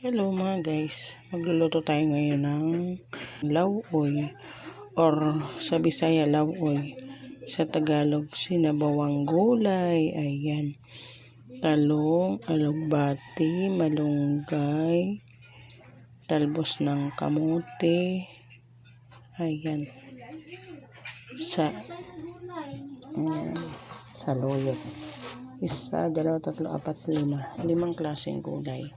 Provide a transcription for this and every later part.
Hello mga guys, magluluto tayo ngayon ng lauoy or sa Bisaya lauoy, sa Tagalog sinabawang gulay. Ayan, talong, alugbati, malunggay, talbos ng kamote. Ayan, saluyot. Isa, dalawa, tatlo, apat, limang klaseng gulay.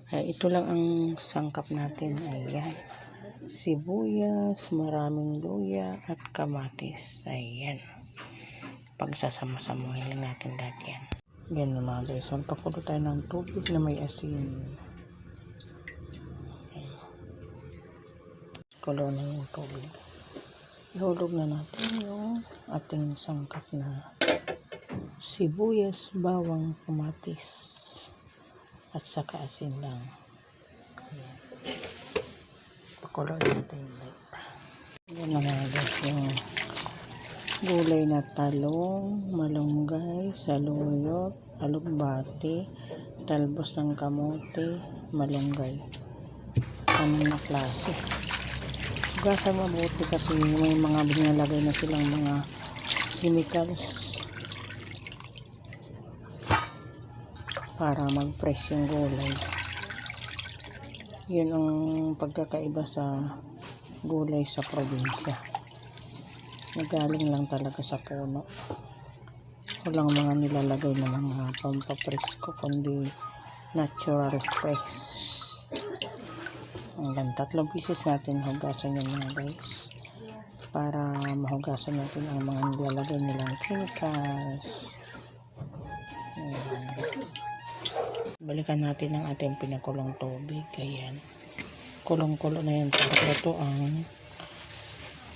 Ito lang ang sangkap natin. Ayan, sibuyas, maraming luya at kamatis. Ayan, pagsasama-samahin lang natin lahat yan. Yan na mga guys, pakulo tayo ng tubig na may asin. Kulo na yung tubig. Ihulog na natin yung ating sangkap na sibuyas, bawang, kamatis at saka asin lang. Ayan, pakulo natin ulit. Yan na mga guys, yung gulay na talong, malunggay, saluyot, alugbati, talbos ng kamote, malunggay. Anong na klase? Hugasan mabuti kasi may mga binalagay na silang mga chemicals para mag-fresh yung gulay. Yun ang pagkakaiba sa gulay sa probinsya. Nagaling lang talaga sa puno. Walang mga nilalagay na mga pampapresko, kundi natural fresh. Hanggang 3 pieces natin hugasan yun mga guys, para mahugasan natin ang mga nilalagay nilang chemicals. Balikan natin ang ating pinakulong tubig. Ayan, kulong-kulo na yan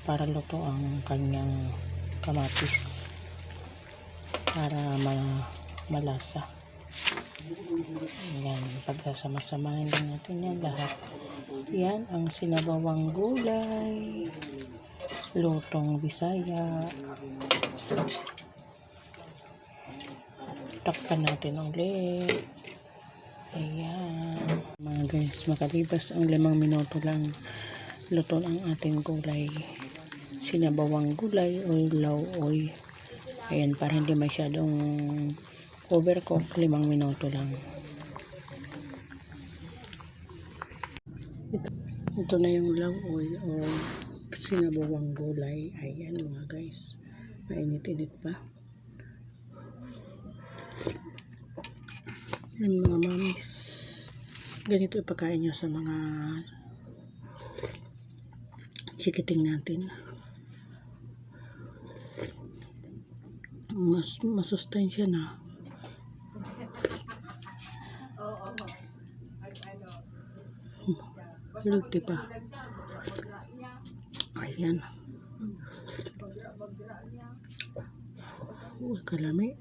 para luto ang kanyang kamatis, para malasa. Ayan, pagsasama-samahin lang natin yan lahat. Yan ang sinabawang gulay, lutong Bisaya. Takpan natin ulit. Ayan mga guys, makalipas ang 5 minuto lang, luto ang ating gulay, sinabawang gulay o lauoy. Ayan, para hindi masyadong overcook, 5 minuto lang. Ito na yung lauoy o sinabawang gulay. Ayan mga guys, mainit-init pa. Yung mga mamis, ganito ipakain nyo sa mga chikiting natin. Masustansya na. Healthy pa. Ayan, kalami.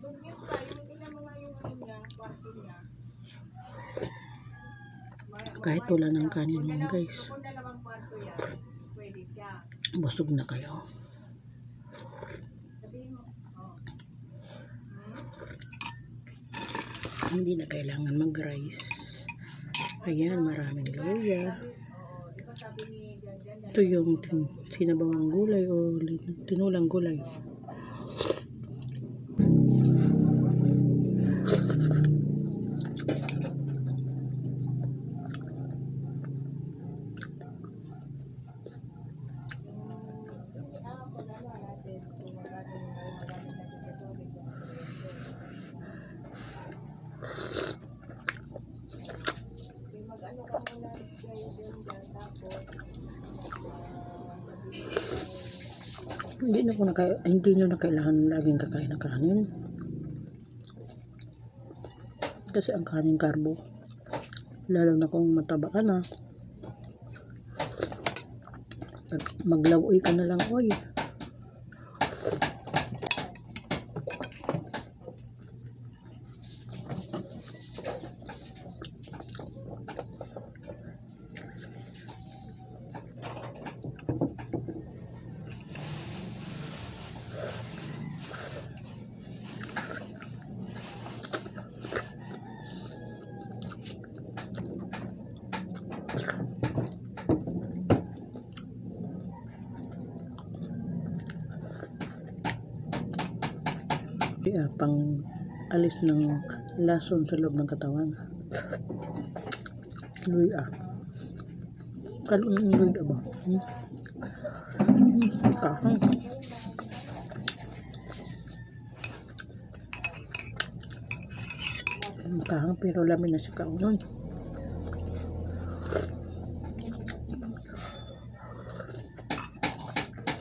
Kahit wala ng kanin mga guys, busog na kayo. Hindi na kailangan mag-rice. Ayan, maraming luya. Ito yung sinabawang gulay o tinulang gulay. Hindi nyo na kailangan laging kakain ng kanin, kasi ang kanin karbo, lalo na kung mataba ka na. Maglawoy ka na lang, oy. Hindi pang alis ng lason sa loob ng katawan. Luy kalunong luy ba? Kahang. Kahang pero lamin na si kaunon.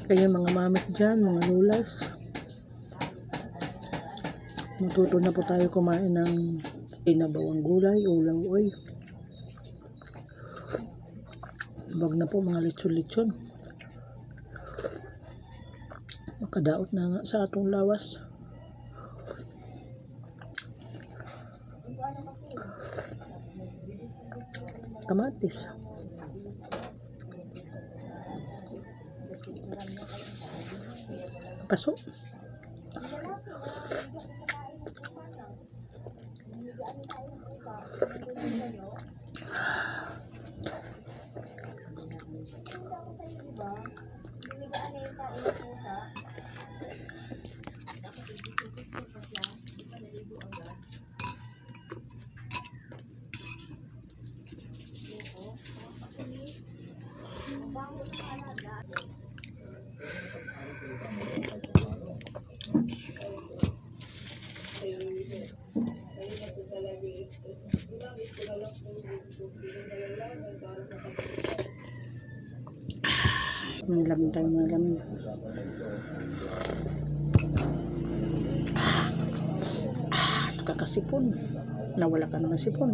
Kaya mga mamit dyan, mga lulas, matuto na po tayo kumain ng inabawang gulay o langoy. Wag na po mga lechon-lechon. Makadaot na nga sa atong lawas. Kamatis. Paso. Malamin tayo, malamin. Nakakasipon. Nawala ka naman sipon.